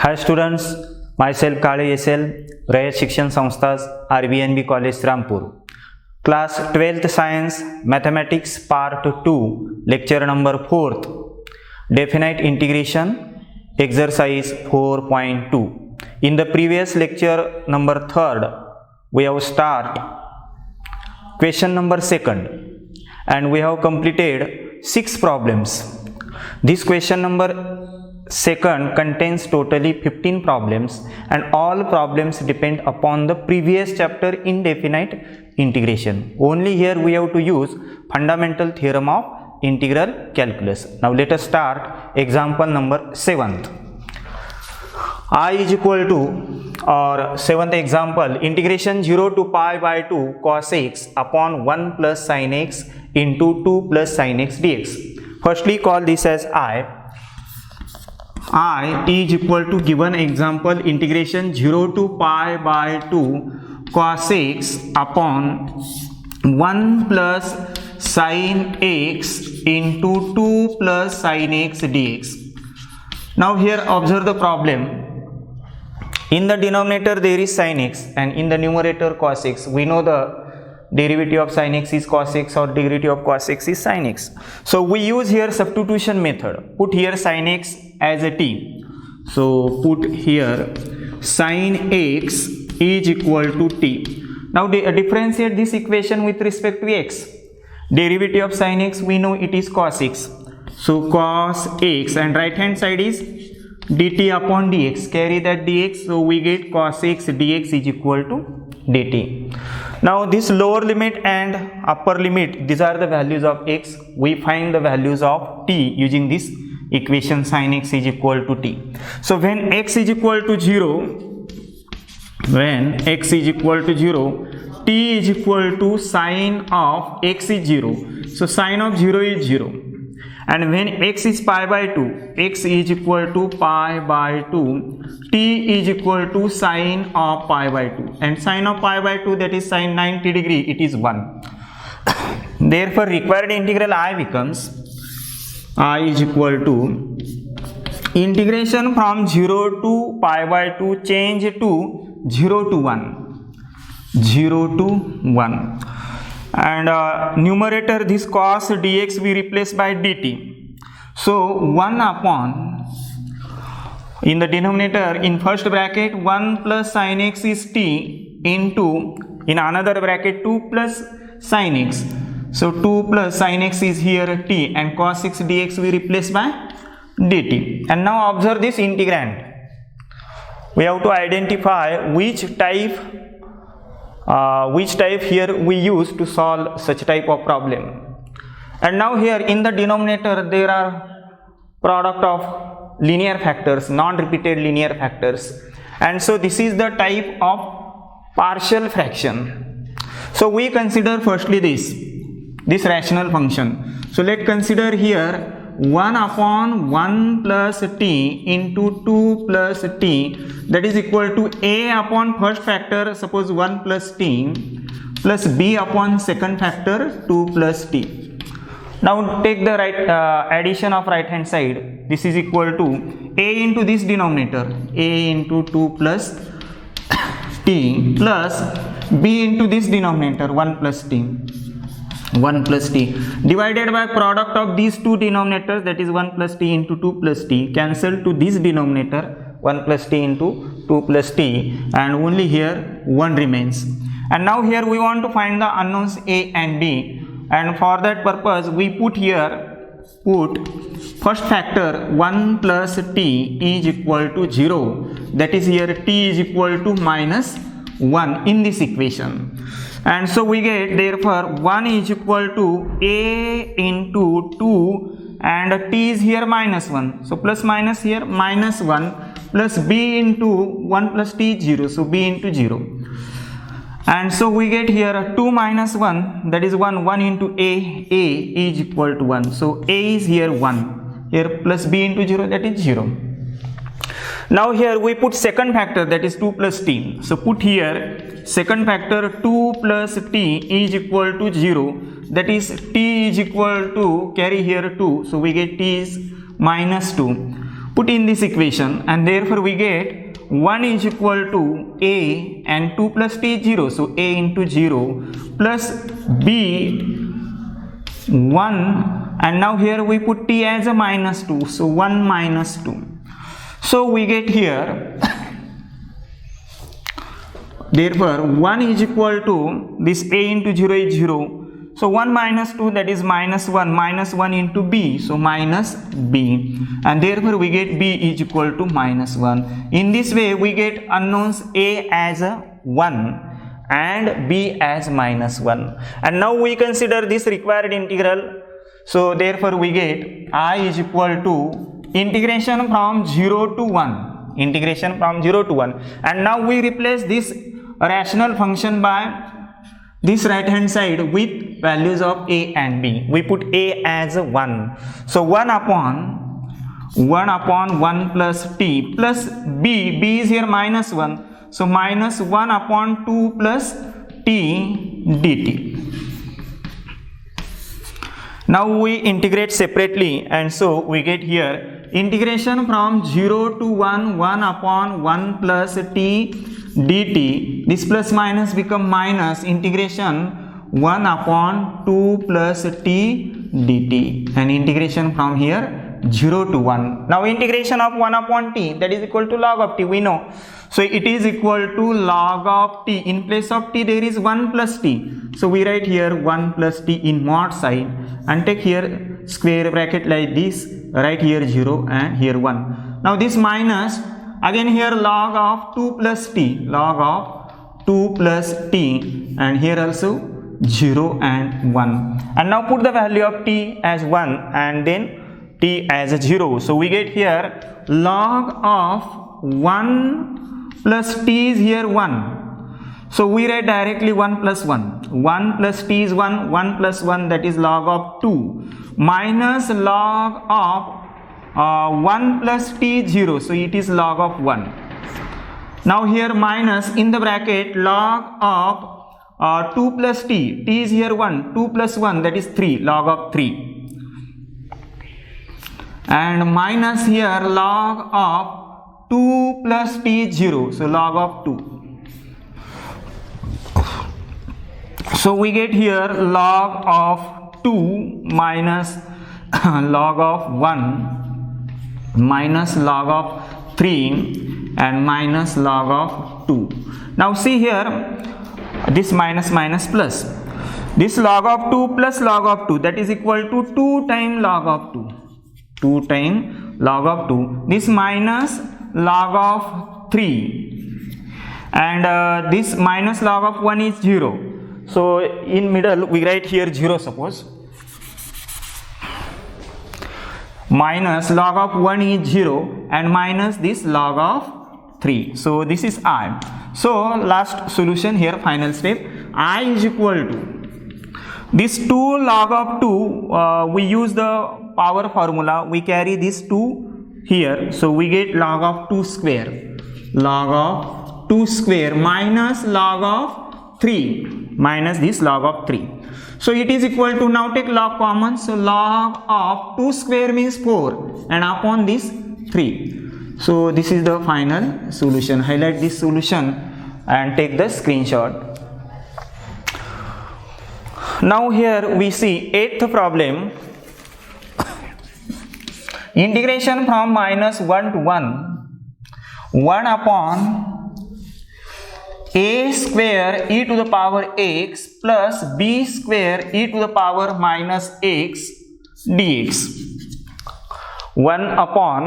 Hi students, myself Kale SL, Rayat Shikshan Samsthas, RBNB College Rampur. Class 12th Science Mathematics Part 2, Lecture number 4th, Definite Integration, Exercise 4.2. In the previous lecture number 3rd, we have start question number 2nd and we have completed 6 problems. This question number 2nd contains totally 15 problems and all problems depend upon the previous chapter indefinite integration. Only here we have to use fundamental theorem of integral calculus. Now let us start example number 7th. I is equal to, or 7th example, integration 0 to pi by 2 cos x upon 1 plus sin x into 2 plus sin x dx. Firstly call this as I is equal to given example integration 0 to pi by 2 cos x upon 1 plus sin x into 2 plus sin x dx. Now here observe the problem. In the denominator there is sin x and in the numerator cos x. We know the derivative of sin x is cos x or derivative of cos x is sin x. So we use here substitution method. Put here sin x as a t. So put here sin x is equal to t. Now differentiate this equation with respect to x. Derivative of sin x we know it is cos x. So cos x and right hand side is dt upon dx. Carry that dx, so we get cos x dx is equal to dt. Now this lower limit and upper limit, these are the values of x. We find the values of t using this equation sin x is equal to t. So when x is equal to 0, t is equal to sin of x is 0. So sin of 0 is 0. And when x is pi by 2, x is equal to pi by 2, t is equal to sin of pi by 2. And sin of pi by 2, that is sin 90 degree, it is 1. Therefore, required integral I becomes, I is equal to integration from 0 to pi by 2 change to 0 to 1. 0 to 1. And numerator this cos dx we replace by dt. So 1 upon, in the denominator in first bracket 1 plus sin x is t into, in another bracket 2 plus sin x. So 2 plus sin x is here t and cos x dx we replace by dt. And now observe this integrand. We have to identify which type here we use to solve such type of problem. And now here in the denominator there are product of linear factors, non-repeated linear factors, and so this is the type of partial fraction. So we consider firstly this rational function. So let's consider here 1 upon 1 plus t into 2 plus t, that is equal to a upon first factor, suppose 1 plus t, plus b upon second factor 2 plus t. Now take the addition of right hand side. This is equal to a into this denominator, a into 2 plus t, plus b into this denominator 1 plus t. 1 plus t divided by product of these two denominators, that is 1 plus t into 2 plus t, cancel to this denominator 1 plus t into 2 plus t, and only here 1 remains. And now here we want to find the unknowns a and b, and for that purpose we put first factor 1 plus t is equal to 0, that is here t is equal to minus 1 in this equation. And so we get therefore 1 is equal to a into 2 and t is here minus 1. So plus minus here minus 1 plus b into 1 plus t is 0. So b into 0. And so we get here 2 minus 1, that is 1. 1 into a is equal to 1. So a is here 1. Here plus b into 0, that is 0. Now here we put second factor, that is 2 plus t. So put here second factor 2 plus t is equal to 0, that is t is equal to, carry here 2, so we get t is minus 2. put in this equation, and therefore we get 1 is equal to a, and 2 plus t is 0, so a into 0 plus b 1, and now here we put t as a minus 2, so 1 minus 2. So we get here therefore 1 is equal to this a into 0 is 0, so 1 minus 2, that is minus 1 into b, so minus b, and therefore we get b is equal to minus 1. In this way we get unknowns a as a 1 and b as minus 1, and now we consider this required integral. So therefore we get I is equal to integration from 0 to 1, and now we replace this rational function by this right hand side with values of a and b. We put a as a 1, so 1 upon 1 plus t plus b is here minus 1, so minus 1 upon 2 plus t dt. Now we integrate separately, and so we get here integration from 0 to 1, 1 upon 1 plus t dt. This plus minus become minus, integration 1 upon 2 plus t dt, and integration from here 0 to 1. Now integration of 1 upon t, that is equal to log of t, we know. So it is equal to log of t. In place of t there is 1 plus t. So we write here 1 plus t in mod side, and take here square bracket like this, write here 0 and here 1. Now this minus, again here log of 2 plus t, and here also 0 and 1. And now put the value of t as 1 and then t as a 0. So we get here log of 1 plus t is here 1. So we write directly 1 plus 1. 1 plus t is 1, 1 plus 1, that is log of 2, minus log of 1 plus t is 0, so it is log of 1. Now here minus in the bracket log of 2 plus t is here 1, 2 plus 1, that is 3, log of 3, and minus here log of 2 plus t is 0, so log of 2. So we get here log of 2 minus log of 1 minus log of 3 and minus log of 2. Now see here this minus minus plus, this log of 2 plus log of 2, that is equal to 2 times log of 2, 2 times log of 2, this minus log of 3, and this minus log of 1 is 0. So in middle we write here 0, suppose, minus log of 1 is 0 and minus this log of 3. So this is I. So last solution here, final step, I is equal to this 2 log of 2, we use the power formula, we carry this 2 here, so we get log of 2 square, minus log of 3 minus this log of 3. So it is equal to, now take log common, so log of 2 square means 4 and upon this 3. So this is the final solution. Highlight this solution and take the screenshot. Now here we see 8th problem. Integration from minus 1 to 1 upon a square e to the power x plus b square e to the power minus x dx. 1 upon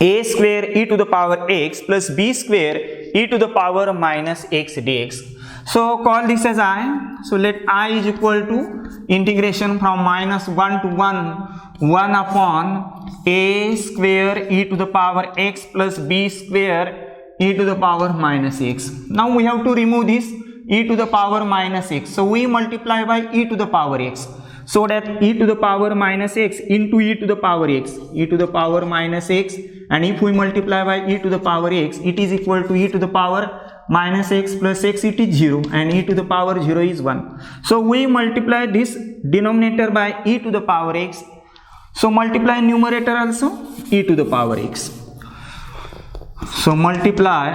a square e to the power x plus b square e to the power minus x dx. So call this as I. So let I is equal to integration from minus 1 to 1 upon a square e to the power x plus b square e to the power minus x. Now we have to remove this e to the power minus x. So we multiply by e to the power x. So that e to the power minus x into e to the power x, e to the power minus x, and if we multiply by e to the power x, it is equal to e to the power minus x plus x, it is 0, and e to the power 0 is 1. So we multiply this denominator by e to the power x. So multiply numerator also e to the power x. So multiply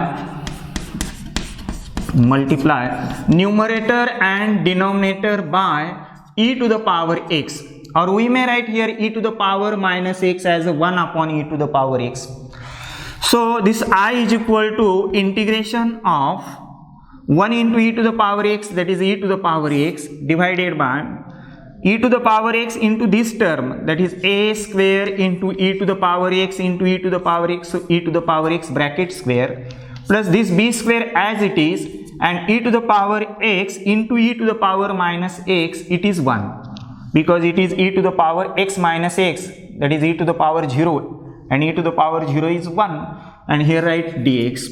numerator and denominator by e to the power x, or we may write here e to the power minus x as 1 upon e to the power x. So this I is equal to integration of 1 into e to the power x, that is e to the power x, divided by e to the power x into this term, that is a square into e to the power x into e to the power x, so e to the power x bracket square, plus this b square as it is, and e to the power x into e to the power minus x, it is 1 because it is e to the power x minus x, that is e to the power 0, and e to the power 0 is 1, and here write dx.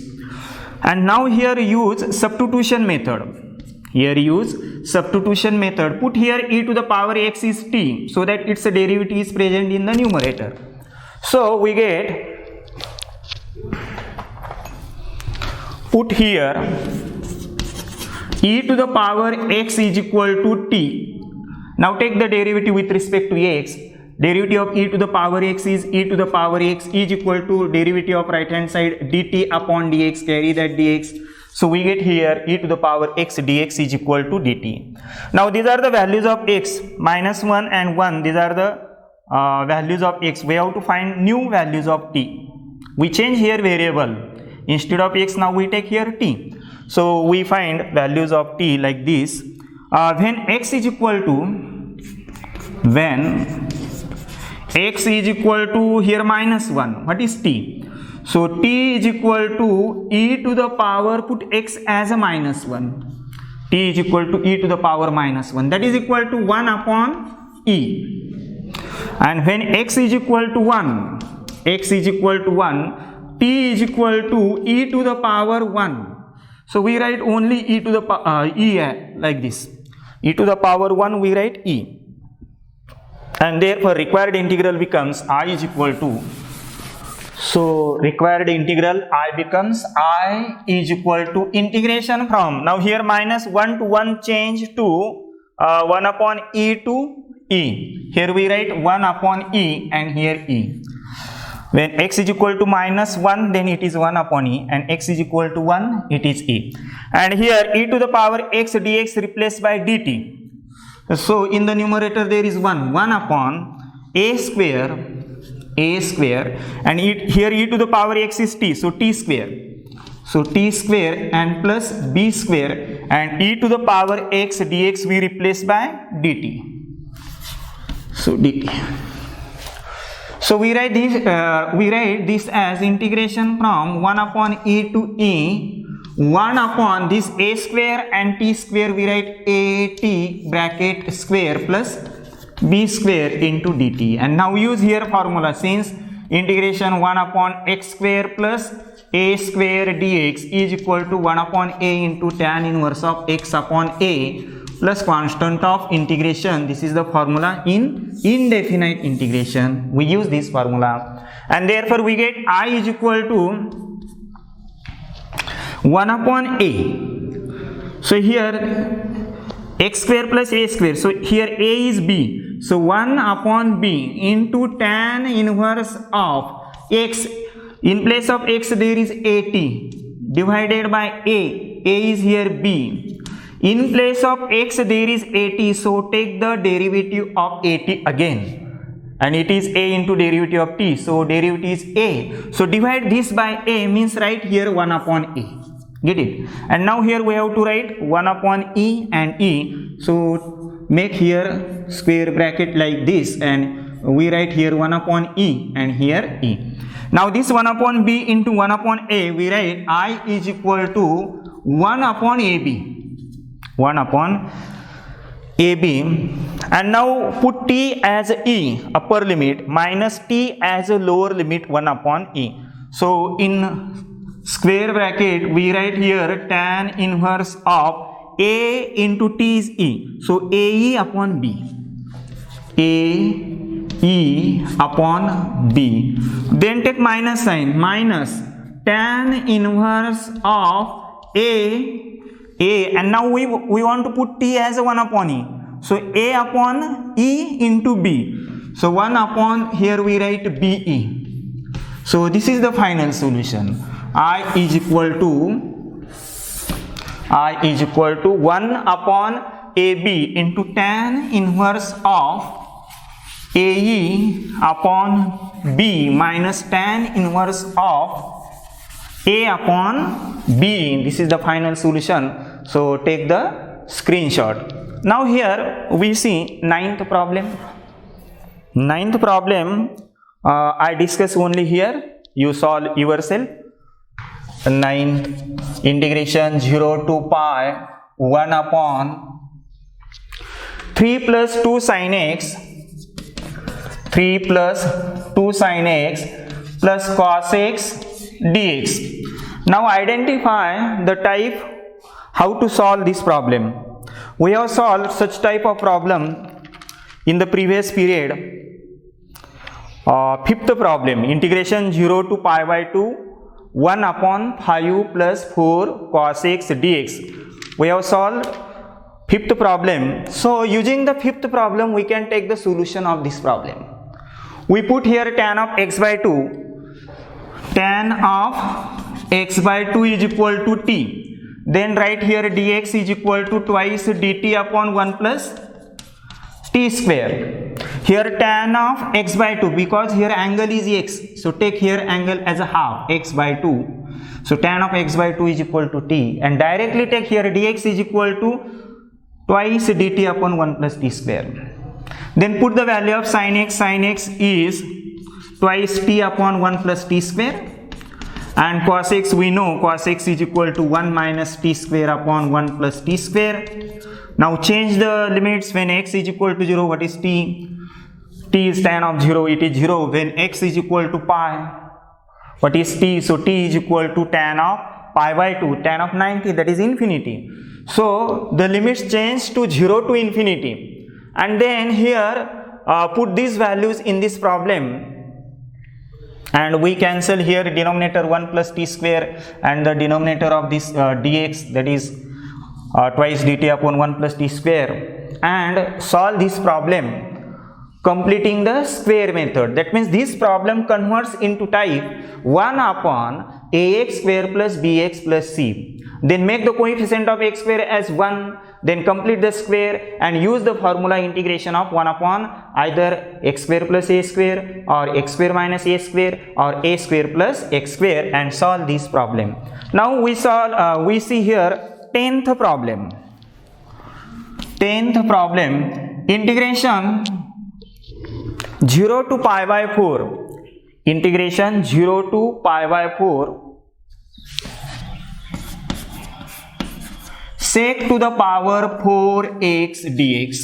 And now here use substitution method. Put here e to the power x is t, so that its derivative is present in the numerator. So we get, put here e to the power x is equal to t. Now take the derivative with respect to x. Derivative of e to the power x is e to the power x is equal to derivative of right hand side dt upon dx, carry that dx. So we get here e to the power x dx is equal to dt. Now these are the values of x, minus 1 and 1, these are the values of x. We have to find new values of t. We change here variable, instead of x now we take here t. So we find values of t like this. When x is equal to here minus 1, what is t? So t is equal to e to the power, put x as a minus 1. T is equal to e to the power minus 1, that is equal to 1 upon e. And when x is equal to 1, t is equal to e to the power 1. So we write only e to the e like this. E to the power 1 we write e. And therefore required integral becomes I is equal to, so required integral I becomes I is equal to integration from, now here minus 1 to 1 change to 1 upon e to e. Here we write 1 upon e and here e. When x is equal to minus 1, then it is 1 upon e, and x is equal to 1, it is e. And here e to the power x dx replaced by dt. So in the numerator there is 1 upon a square, and here e to the power x is t, so t square. So t square and plus b square, and e to the power x dx we replace by dt. So dt. So we write this as integration from 1 upon e to e, 1 upon this a square and t square we write a t bracket square plus b square into dt. And now use here formula, since integration 1 upon x square plus a square dx is equal to 1 upon a into tan inverse of x upon a plus constant of integration. This is the formula in indefinite integration. We use this formula, and therefore we get I is equal to 1 upon a. So here x square plus a square, so here a is b, so 1 upon b into tan inverse of x, in place of x there is at, divided by a is here b, in place of x there is at, so take the derivative of at again, and it is a into derivative of t, so derivative is a, so divide this by a means write here 1 upon a. Get it? And now here we have to write 1 upon e and e, so make here square bracket like this, and we write here 1 upon e and here e. Now this 1 upon b into 1 upon a, we write I is equal to 1 upon ab, 1 upon ab, and now put t as e upper limit minus t as a lower limit 1 upon e. So in square bracket we write here tan inverse of a into t is e, so ae upon b, ae upon b, then take minus sign, minus tan inverse of a, and now we want to put t as a 1 upon e, so a upon e into b, So 1 upon here we write BE. So this is the final solution. I is equal to 1 upon AB into tan inverse of AE upon B minus tan inverse of A upon B. This is the final solution. So take the screenshot. Now here we see ninth problem. Ninth problem I discuss only here. You solve yourself. 9 integration 0 to pi 1 upon 3 plus 2 sin x 3 plus 2 sin x plus cos x dx. Now identify the type how to solve this problem. We have solved such type of problem in the previous period. Fifth problem, integration 0 to pi by 2 1 upon 5 plus 4 cos x dx. We have solved fifth problem. So using the fifth problem we can take the solution of this problem. We put here tan of x by 2. Tan of x by 2 is equal to t. Then write here dx is equal to twice dt upon 1 plus t square. Here tan of x by 2, because here angle is x, so take here angle as a half, x by 2. So tan of x by 2 is equal to t, and directly take here dx is equal to twice dt upon 1 plus t square. Then put the value of sin x is twice t upon 1 plus t square, and cos x we know cos x is equal to 1 minus t square upon 1 plus t square. Now change the limits. When x is equal to 0, what is t? T is tan of 0, it is 0. When x is equal to pi, what is t? So t is equal to tan of pi by 2, tan of 90, that is infinity. So the limits change to 0 to infinity, and then here put these values in this problem, and we cancel here denominator 1 plus t square and the denominator of this dx, that is twice dt upon 1 plus t square, and solve this problem completing the square method. That means this problem converts into type 1 upon ax square plus bx plus c. Then make the coefficient of x square as 1, then complete the square and use the formula integration of 1 upon either x square plus a square or x square minus a square or a square plus x square, and solve this problem. Now we see here 10th problem. 10th problem, integration 0 to pi by 4. Integration 0 to pi by 4 sec to the power 4x dx.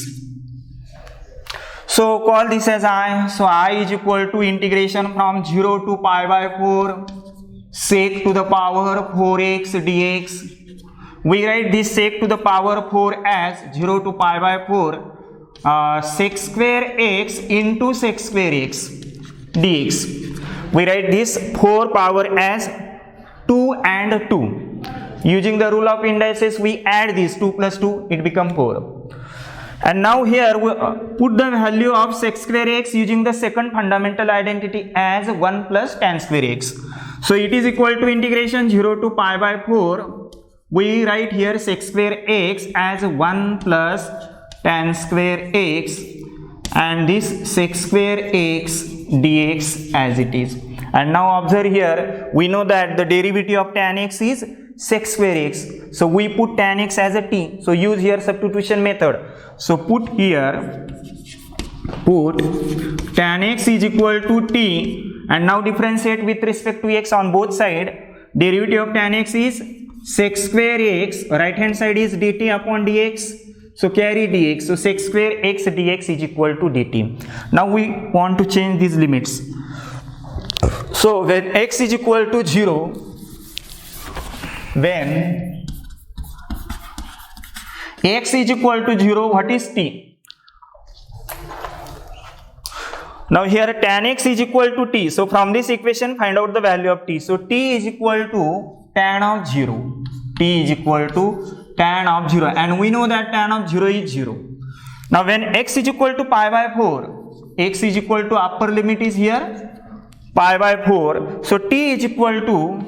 So call this as I. So I is equal to integration from 0 to pi by 4 sec to the power 4x dx. We write this sec to the power 4 as 0 to pi by 4 sec square x into sec square x dx. We write this 4 power as 2 and 2. Using the rule of indices we add this 2 plus 2, it becomes 4. And now here we put the value of sec square x using the second fundamental identity as 1 plus tan square x. So it is equal to integration 0 to pi by 4. We write here sec square x as 1 plus tan square x, and this sec square x dx as it is. And now observe here, we know that the derivative of tan x is sec square x, so we put tan x as a t. So use here substitution method. So put tan x is equal to t, and now differentiate with respect to x on both sides. Derivative of tan x is sec square x, right hand side is dt upon dx, so carry dx, so sec square x dx is equal to dt. Now we want to change these limits. So when x is equal to 0, when x is equal to 0, what is t? Now here tan x is equal to t, so from this equation find out the value of t. So t is equal to tan of 0, t is equal to tan of 0, and we know that tan of 0 is 0. Now when x is equal to pi by 4, x is equal to upper limit is here pi by 4. So t is equal to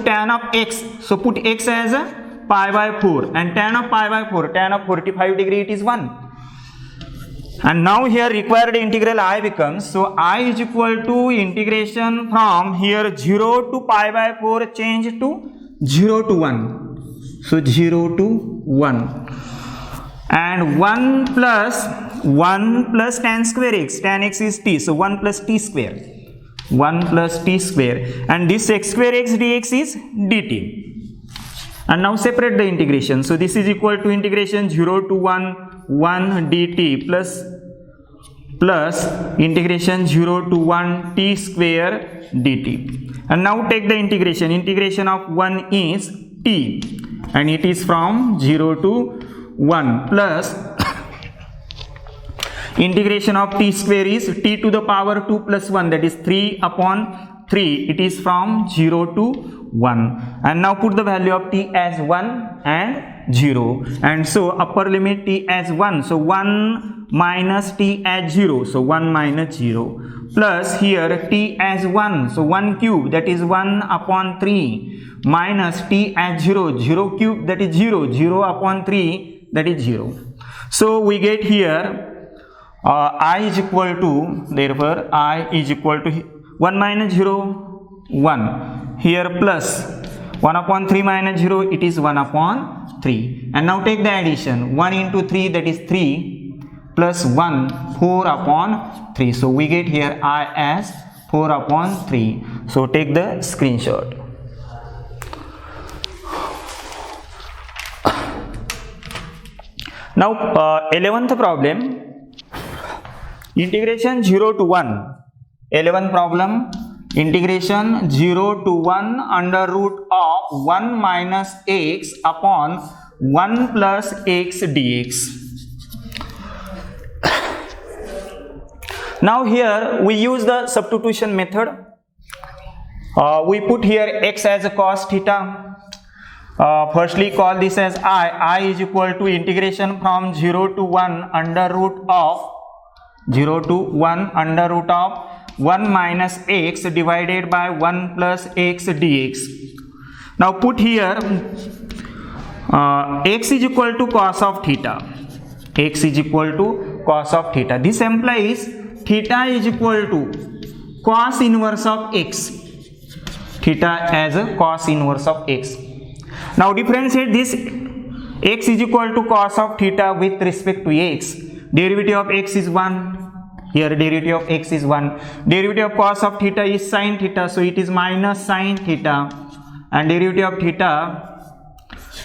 tan of x. So put x as pi by 4 and tan of pi by 4, tan of 45 degree, it is 1. And now here required integral I becomes, so I is equal to integration from here 0 to pi by 4 change to 0 to 1. So 0 to 1. And 1 plus tan square x, tan x is t, so 1 plus t square. 1 plus t square, and this x square x dx is dt. And now separate the integration. So this is equal to integration 0 to 1 dt plus integration 0 to 1 t square dt. And now take the integration. Integration of 1 is t, and it is from 0 to 1 plus integration of t square is t to the power 2 plus 1, that is 3 upon 3. It is from 0 to 1. And now put the value of t as 1 and 0. And so upper limit t as 1. So 1 minus t as 0. So 1 minus 0. Plus here t as 1. So 1 cube, that is 1 upon 3. Minus t as 0. 0 cube, that is 0. 0 upon 3, that is 0. So we get here I is equal to, therefore I is equal to 1 minus 0, 1. Here plus 1 upon 3 minus 0, it is 1 upon 3. And now take the addition. 1 into 3, that is 3, plus 1, 4 upon 3. So we get here I as 4 upon 3. So take the screenshot. Now 11th problem. Integration 0 to 1. 11th problem, integration 0 to 1 under root of 1 minus x upon 1 plus x dx. Now here we use the substitution method. We put here x as a cos theta. Firstly call this as I is equal to integration from 0 to 1 under root of 1 minus x divided by 1 plus x dx. Now put here x is equal to cos of theta. X is equal to cos of theta. This implies theta is equal to cos inverse of x. Theta as a cos inverse of x. Now differentiate this x is equal to cos of theta with respect to x. Derivative of x is 1. Here derivative of x is 1. Derivative of cos of theta is sin theta. So it is minus sin theta. And derivative of theta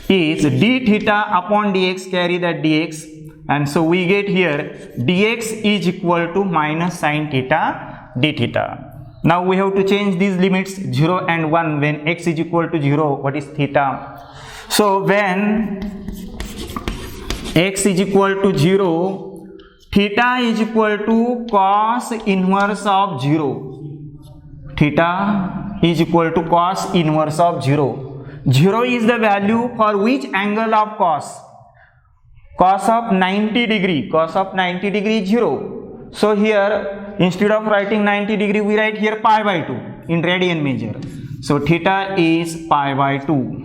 is d theta upon dx. Carry that dx. And so we get here dx is equal to minus sin theta d theta. Now we have to change these limits 0 and 1 when x is equal to 0. What is theta? So when x is equal to 0, theta is equal to cos inverse of 0. Theta is equal to cos inverse of 0. 0 is the value for which angle of cos? Cos of 90 degree. Cos of 90 degree is 0. So here instead of writing 90 degree we write here pi by 2 in radian measure. So theta is pi by 2.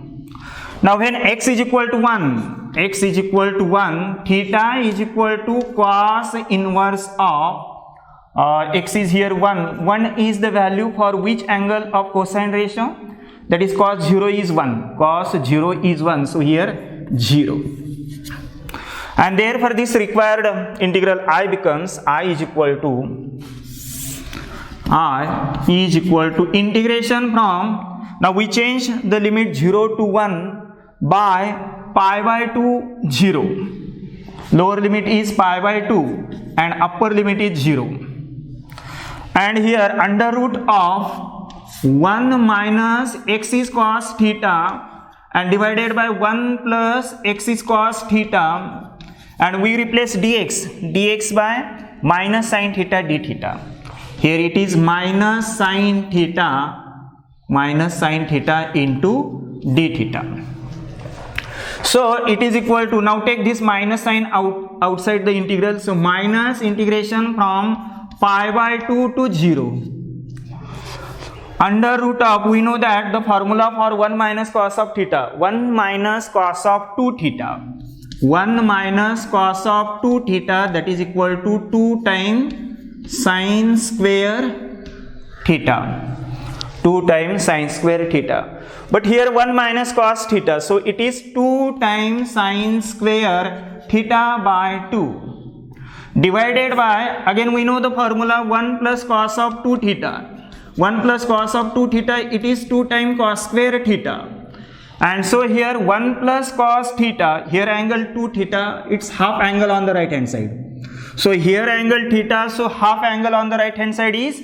Now when x is equal to 1, x is equal to 1, theta is equal to cos inverse of x is here 1. 1 is the value for which angle of cosine ratio? That is cos 0 is 1. Cos 0 is 1. So here 0. And therefore this required integral I becomes I is equal to integration from, now we change the limit 0 to 1 by pi by 2 0. Lower limit is pi by 2 and upper limit is 0. And here under root of 1 minus x is cos theta and divided by 1 plus x is cos theta, and we replace dx by minus sin theta d theta. Here it is minus sin theta into d theta. So it is equal to, now take this minus sign outside the integral. So minus integration from pi by 2 to 0 under root of, we know that the formula for 1 minus cos of theta, 1 minus cos of 2 theta, 1 minus cos of 2 theta, that is equal to 2 times sin square theta, 2 times sin square theta. But here 1 minus cos theta, so it is 2 times sin square theta by 2 divided by, again we know the formula, 1 plus cos of 2 theta, 1 plus cos of 2 theta, it is 2 times cos square theta. And so here 1 plus cos theta, here angle 2 theta, it's half angle on the right hand side. So here angle theta, so half angle on the right hand side is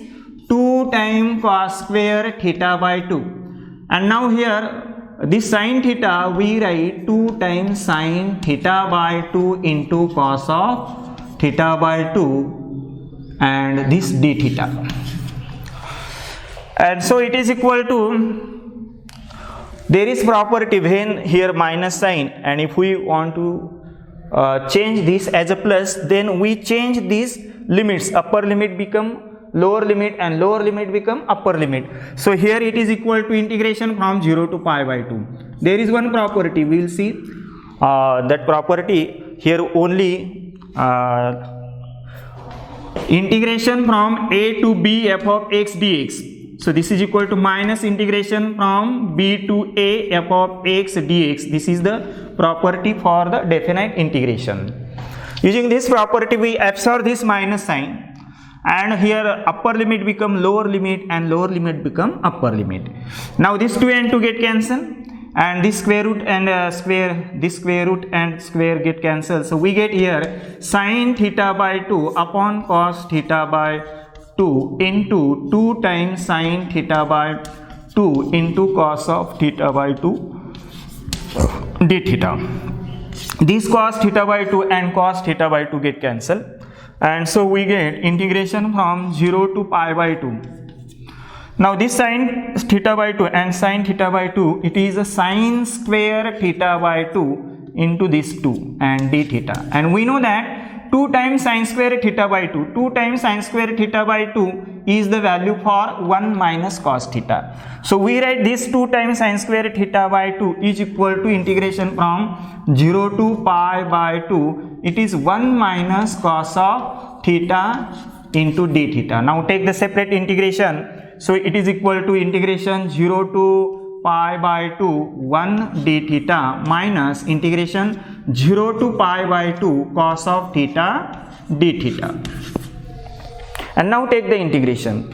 2 times cos square theta by 2. And now here this sin theta, we write 2 times sin theta by 2 into cos of theta by 2 and this d theta. And so it is equal to, there is property when here minus sign, and if we want to change this as a plus, then we change these limits, upper limit become lower limit and lower limit become upper limit. So here it is equal to integration from 0 to pi by 2. There is one property, we will see that property here only, integration from a to b f of x dx. So this is equal to minus integration from b to a f of x dx. This is the property for the definite integration. Using this property, we absorb this minus sign, and here upper limit become lower limit and lower limit become upper limit. Now this 2 and 2 get cancelled, and this square root and this square root and square get cancelled. So we get here sin theta by 2 upon cos theta by 2 into 2 times sin theta by 2 into cos of theta by 2 d theta. This cos theta by 2 and cos theta by 2 get cancelled, and so we get integration from 0 to pi by 2. Now this sin theta by 2 and sin theta by 2, it is a sin square theta by 2 into this 2 and d theta. And we know that 2 times sin square theta by 2, 2 times sin square theta by 2 is the value for 1 minus cos theta. So we write this 2 times sin square theta by 2 is equal to integration from 0 to pi by 2. It is 1 minus cos of theta into d theta. Now take the separate integration. So it is equal to integration 0 to pi by 2 1 d theta minus integration 0 to pi by 2 cos of theta d theta. And now take the integration.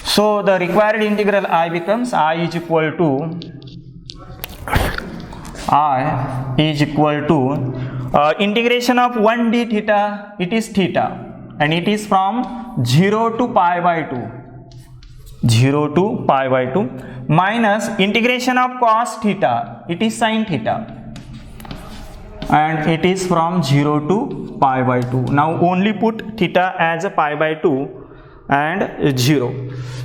So the required integral I becomes I is equal to integration of 1 d theta, it is theta, and it is from 0 to pi by 2, 0 to pi by 2 minus integration of cos theta, it is sin theta, and it is from 0 to pi by 2. Now only put theta as a pi by 2 and 0.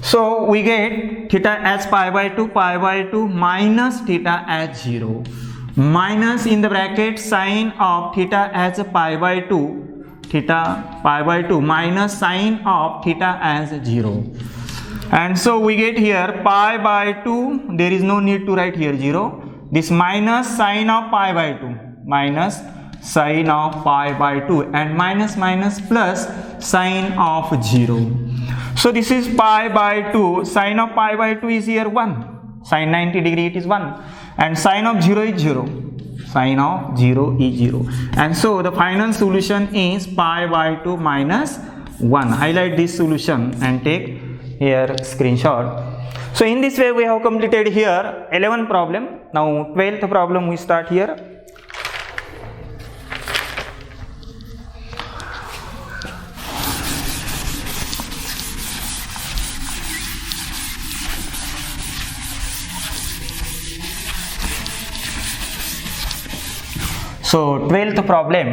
So we get theta as pi by 2 minus theta as 0 minus in the bracket sin of theta as a pi by 2, theta pi by 2 minus sin of theta as 0. And so we get here pi by 2, there is no need to write here 0, this minus sin of pi by 2, minus sin of pi by 2, and minus minus plus sin of 0. So this is pi by 2, sin of pi by 2 is here 1, sin 90 degree it is 1, and sin of 0 is 0, sin of 0 is 0. And so the final solution is pi by 2 minus 1. Highlight this solution and take here screenshot. So in this way we have completed here 11th problem. Now 12th problem we start here. So 12th problem,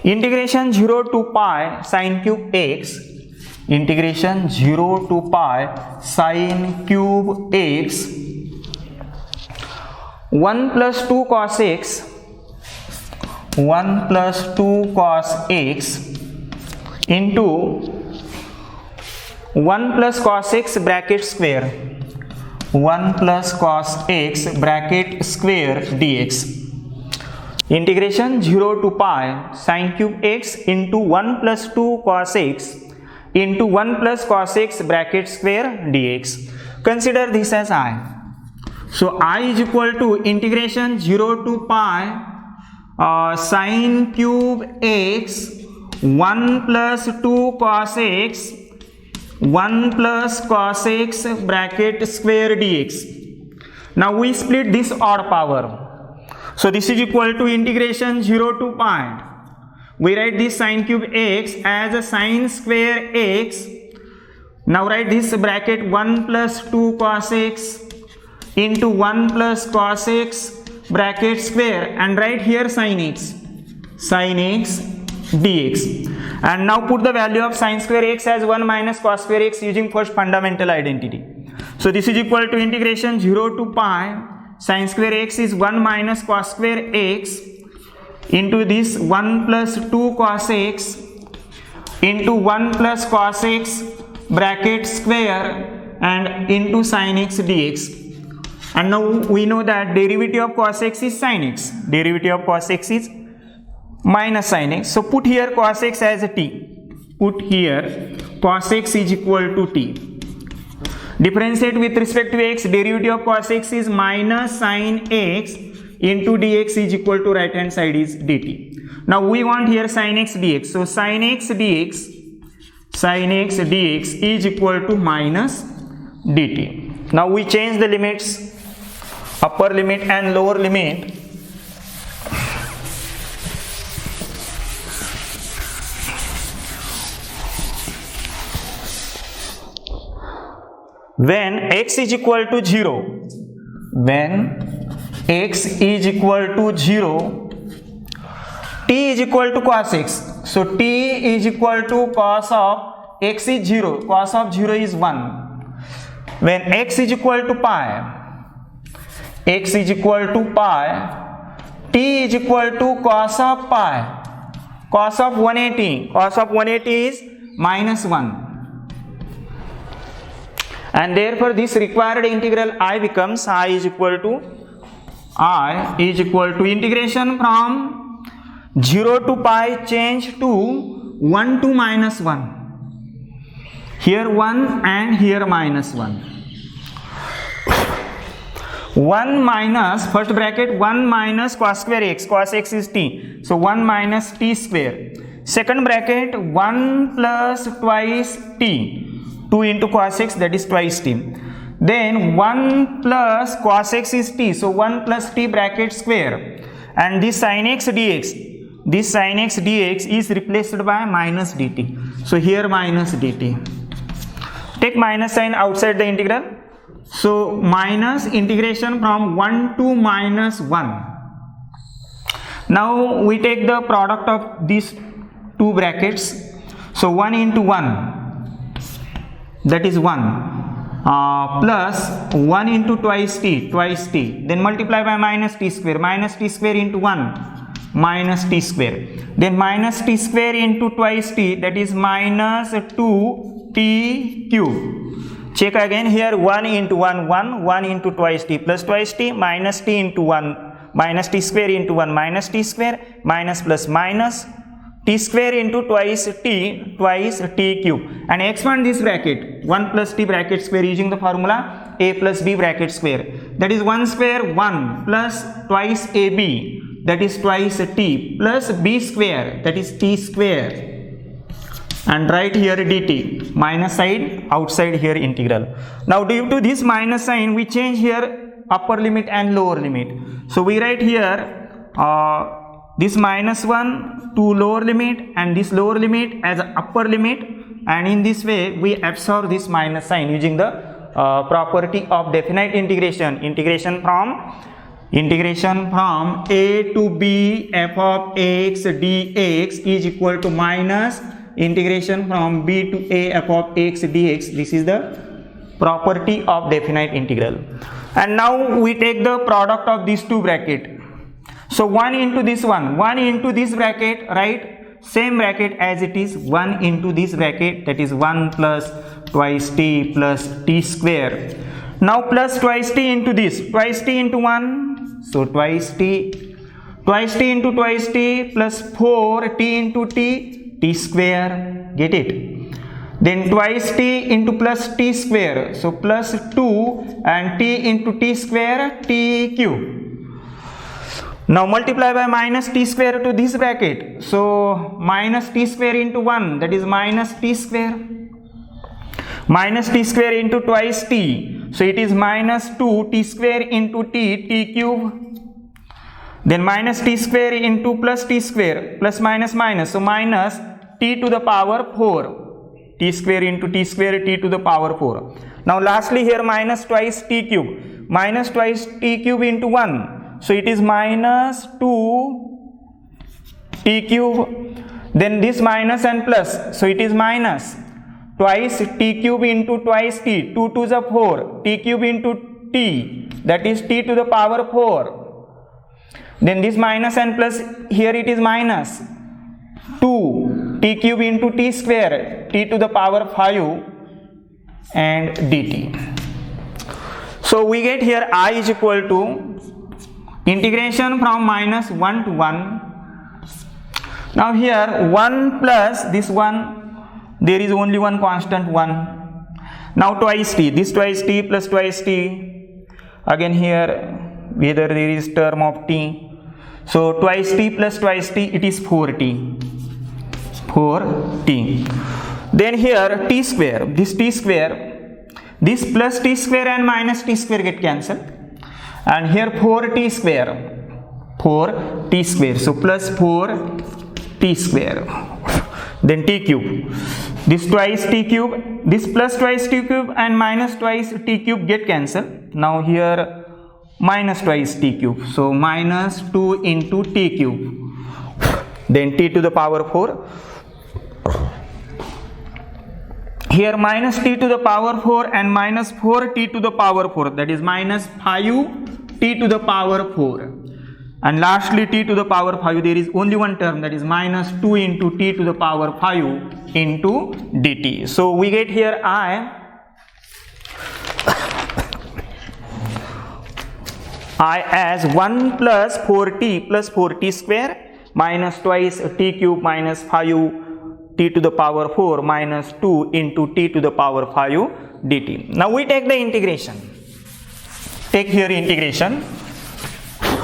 integration 0 to pi sine cube x, integration 0 to pi sine cube x, 1 plus 2 cos x, 1 plus 2 cos x into 1 plus cos x bracket square, 1 plus cos x bracket square dx. Integration 0 to pi sine cube x into 1 plus 2 cos x into 1 plus cos x bracket square dx. Consider this as I. So I is equal to integration 0 to pi sine cube x 1 plus 2 cos x 1 plus cos x bracket square dx. Now we split this odd power. So this is equal to integration 0 to pi. We write this sine cube x as a sine square x. Now write this bracket 1 plus 2 cos x into 1 plus cos x bracket square, and write here sin x dx. And now put the value of sine square x as 1 minus cos square x using first fundamental identity. So this is equal to integration 0 to pi sine square x is 1 minus cos square x into this 1 plus 2 cos x into 1 plus cos x bracket square and into sin x dx. And now we know that derivative of cos x is sin x, derivative of cos x is minus sin x. So put here cos x as a t, put here cos x is equal to t. Differentiate with respect to x, derivative of cos x is minus sin x into dx is equal to right hand side is dt. Now we want here sin x dx. So sin x dx is equal to minus dt. Now we change the limits, upper limit and lower limit. When x is equal to 0, when x is equal to 0, t is equal to cos x. So t is equal to cos of x is 0, cos of 0 is 1. When x is equal to pi, x is equal to pi, t is equal to cos of pi, cos of 180, cos of 180 is minus 1. And therefore this required integral I becomes I is equal to integration from 0 to pi change to 1 to minus 1. Here 1 and here minus 1. 1 minus, first bracket 1 minus cos square x, cos x is t. So 1 minus t square. Second bracket 1 plus twice t. 2 into cos x, that is twice t. Then 1 plus cos x is t, so 1 plus t bracket square. And this sin x dx is replaced by minus dt. So here minus dt. Take minus sign outside the integral. So minus integration from 1 to minus 1. Now we take the product of these two brackets. So 1 into 1. That is 1 plus 1 into twice t, then multiply by minus t square into 1, minus t square, then minus t square into twice t, that is minus 2t cube. Check again here, 1 into 1 into twice t plus twice t, minus t into 1, minus t square into 1, minus t square, minus plus minus t square into twice t cube, and expand this bracket 1 plus t bracket square using the formula a plus b bracket square, that is 1 square 1 plus twice ab, that is twice t, plus b square, that is t square, and write here dt, minus side outside here integral. Now due to this minus sign we change here upper limit and lower limit. So we write here this minus 1 to lower limit and this lower limit as upper limit, and in this way we absorb this minus sign using the property of definite integration from integration from a to b f of x dx is equal to minus integration from b to a f of x dx. This is the property of definite integral. And now we take the product of these two bracket. So 1 into this one, 1 into this bracket, right? Same bracket as it is, 1 into this bracket, that is 1 plus twice t plus t square. Now plus twice t into this, twice t into 1, so twice t into twice t plus 4 t into t, t square, get it? Then twice t into plus t square, so plus 2 and t into t square, t cube. Now multiply by minus t square to this bracket, so minus t square into 1, that is minus t square. Minus t square into twice t, so it is minus 2 t square into t, t cube. Then minus t square into plus t square, plus minus minus, so minus t to the power 4, t square into t square, t to the power 4. Now lastly here minus twice t cube, minus twice t cube into 1, so it is minus 2 t cube. Then this minus and plus, so it is minus twice t cube into twice t, 2 to the 4, t cube into t, that is t to the power 4. Then this minus and plus, here it is minus 2 t cube into t square, t to the power 5 and dt. So we get here I is equal to integration from minus 1 to 1. Now here 1 plus this 1, there is only one constant 1. Now twice t, this twice t plus twice t, again here whether there is term of t, so twice t plus twice t, it is 4t, 4t. Then here t square, this t square, this plus t square and minus t square get cancelled, and here 4t square, 4t square, so plus 4t square, then t cube, this twice t cube, this plus twice t cube and minus twice t cube get cancelled. Now here minus twice t cube, so minus 2 into t cube, then t to the power 4. Here minus t to the power 4 and minus 4t to the power 4, that is minus 5t to the power 4. And lastly t to the power 5, there is only one term, that is minus 2 into t to the power 5 into dt. So we get here I as 1 plus 4t square minus twice t cube minus 5 t to the power 4 minus 2 into t to the power 5 dt. Now we take the integration. Take here integration.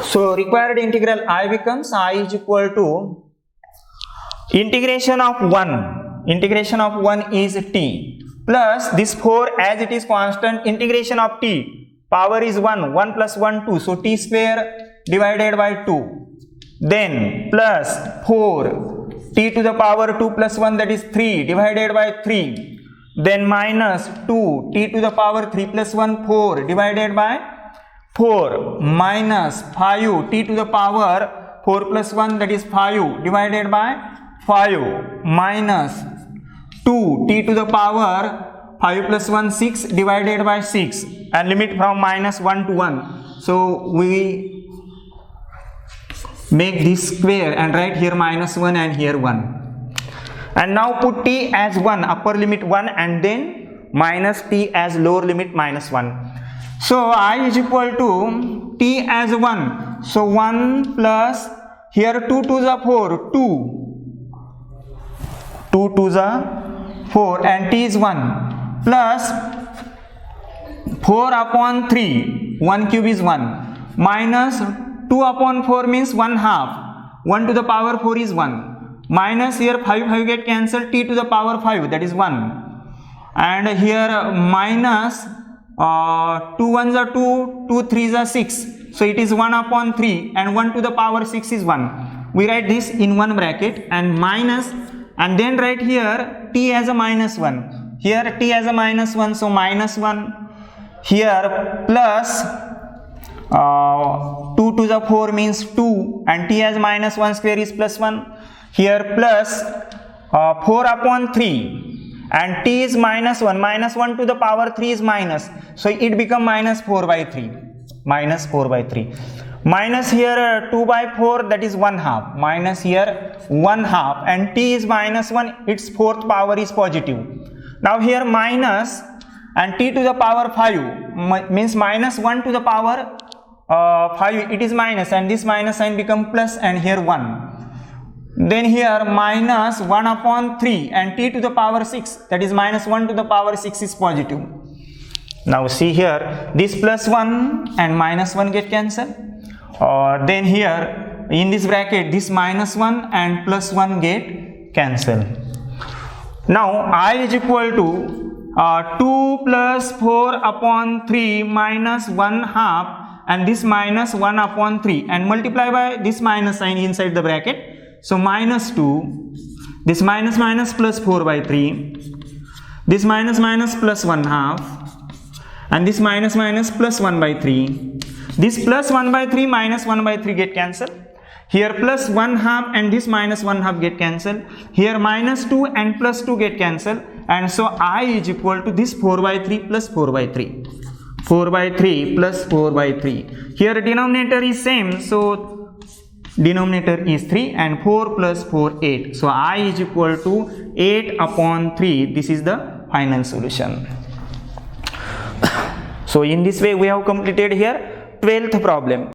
So required integral I becomes I is equal to integration of 1. Integration of 1 is t plus this 4 as it is constant, integration of t, power is 1, 1 plus 1 2, so t square divided by 2. Then plus 4 t to the power 2 plus 1, that is 3 divided by 3. Then minus 2 t to the power 3 plus 1 4 divided by 4 minus 5 t to the power 4 plus 1, that is 5 divided by 5 minus 2 t to the power 5 plus 1 6 divided by 6, and limit from minus 1 to 1. So we make this square and write here minus 1 and here 1. And now put t as 1, upper limit 1, and then minus t as lower limit minus 1. So I is equal to t as 1. So 1 plus here 2 to the 4, 2 to the 4, and t is 1 plus 4 upon 3, 1 cube is 1, minus 2 upon 4 means 1 half, 1 to the power 4 is 1, minus here 5 get cancelled, t to the power 5, that is 1, and here minus 2 ones are 2, 2 threes are 6, so it is 1 upon 3, and 1 to the power 6 is 1. We write this in one bracket and minus, and then write here t as a minus 1, here t as a minus 1, so minus 1, here plus 2 to the 4 means 2 and t as minus 1 square is plus 1. Here plus 4 upon 3 and t is minus 1. Minus 1 to the power 3 is minus. So it become minus 4 by 3. Minus 4 by 3. Minus here 2 by 4, that is 1 half. Minus here 1 half and t is minus 1. Its fourth power is positive. Now here minus and t to the power 5 means minus 1 to the power 5, it is minus, and this minus sign become plus, and here 1. Then here minus 1 upon 3 and t to the power 6, that is minus 1 to the power 6 is positive. Now see here, this plus 1 and minus 1 get cancelled. Then here in this bracket this minus 1 and plus 1 get cancelled. Now I is equal to 2 plus 4 upon 3 minus 1 half and this minus 1 upon 3 and multiply by this minus sign inside the bracket. So minus 2, this minus minus plus 4 by 3, this minus minus plus 1 half and this minus minus plus 1 by 3. This plus 1 by 3 minus 1 by 3 get cancelled. Here plus 1 half and this minus 1 half get cancelled. Here minus 2 and plus 2 get cancelled. And so I is equal to this 4 by 3 plus 4 by 3. 4 by 3 plus 4 by 3. Here denominator is same. So denominator is 3 and 4 plus 4 8. So I is equal to 8 upon 3. This is the final solution. So in this way we have completed here 12th problem.